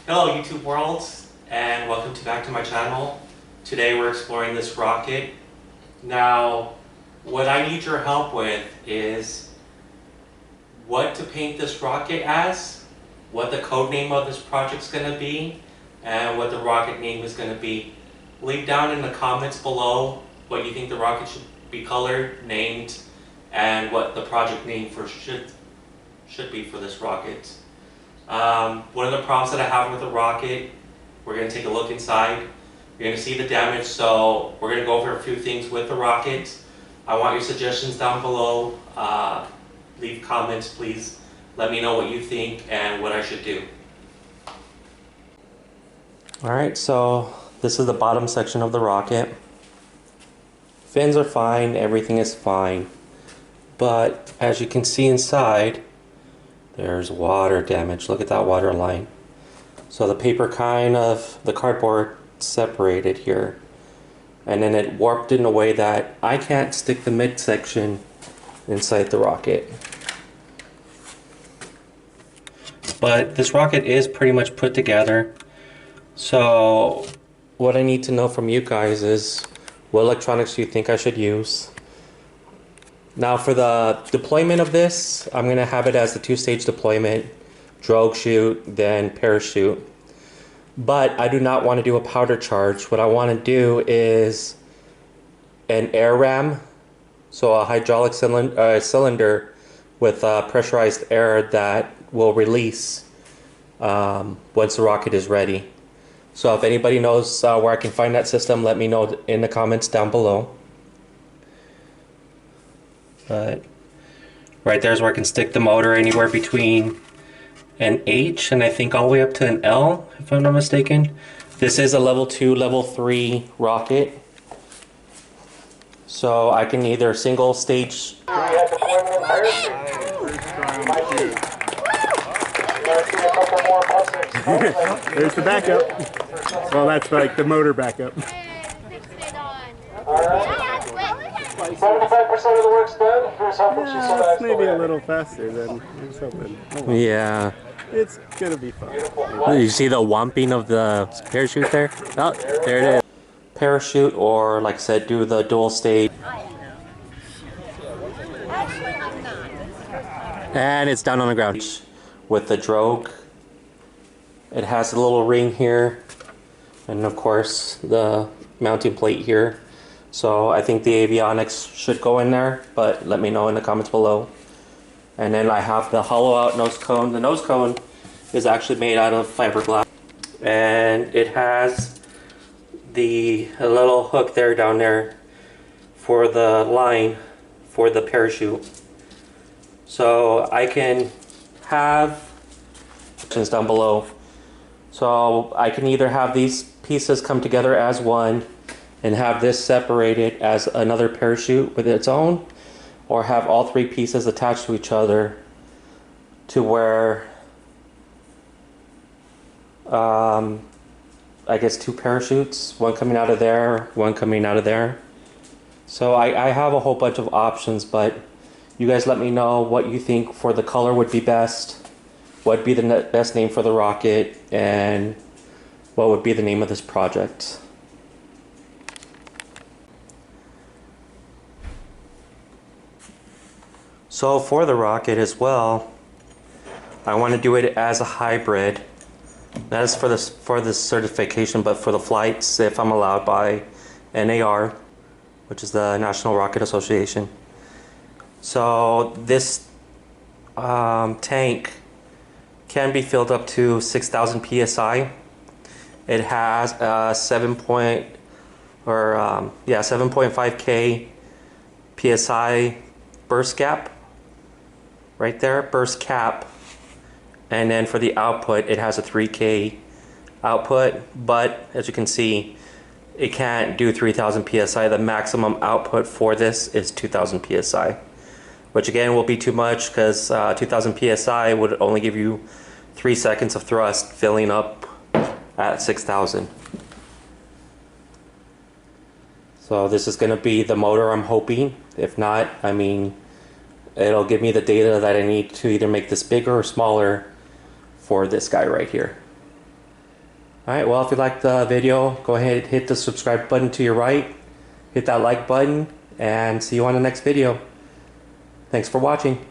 Hello YouTube world, and welcome back to my channel. Today we're exploring this rocket. Now, what I need your help with is what to paint this rocket as, what the code name of this project's going to be, and what the rocket name is going to be. Leave down in the comments below what you think the rocket should be colored, named, and what the project name should be for this rocket. One of the problems that I have with the rocket, we're going to take a look inside. You're going to see the damage, so we're going to go over a few things with the rocket. I want your suggestions down below. Leave comments, please. Let me know what you think and what I should do. Alright, so this is the bottom section of the rocket. Fins are fine, everything is fine. But as you can see inside, there's water damage. Look at that water line. So the paper the cardboard separated here. And then it warped in a way that I can't stick the midsection inside the rocket. But this rocket is pretty much put together. So what I need to know from you guys is what electronics do you think I should use? Now for the deployment of this, I'm going to have it as the two-stage deployment, drogue chute, then parachute. But I do not want to do a powder charge. What I want to do is an air ram, so a hydraulic cylinder with pressurized air that will release once the rocket is ready. So if anybody knows where I can find that system, let me know in the comments down below. But right there's where I can stick the motor anywhere between an H and I think all the way up to an L, if I'm not mistaken. This is a level 2, level 3 rocket. So I can either single stage. There's the backup. Well, that's like the motor backup. 75% of the work's done. Here's how much you said. It's maybe a little faster than I was hoping. Oh, Yeah. it's gonna be fun. You see the wumping of the parachute there? Oh, there it is. Parachute, or like I said, do the dual stage. And it's down on the ground. With the drogue, it has a little ring here, and of course the mounting plate here. So I think the avionics should go in there, but let me know in the comments below. And then I have the hollow out nose cone. The nose cone is actually made out of fiberglass, and it has a little hook there down there for the line for the parachute. So I can have options down below. So I can either have these pieces come together as one and have this separated as another parachute with its own, or have all three pieces attached to each other to where I guess two parachutes, one coming out of there, one coming out of there. So I have a whole bunch of options, but you guys let me know what you think for the color would be best, what would be the best name for the rocket, and what would be the name of this project. So for the rocket as well, I want to do it as a hybrid. That is for this certification, but for the flights, if I'm allowed by NAR, which is the National Rocket Association. So this tank can be filled up to 6,000 psi. It has a 7.5K psi burst gap. Right there, burst cap. And then for the output, it has a 3K output, but as you can see, it can't do 3,000 psi. The maximum output for this is 2,000 psi, which again will be too much because 2,000 psi would only give you 3 seconds of thrust filling up at 6,000. So this is going to be the motor I'm hoping. If not, I mean, it'll give me the data that I need to either make this bigger or smaller for this guy right here. Alright, well, if you liked the video, go ahead, hit the subscribe button to your right, hit that like button, and see you on the next video. Thanks for watching.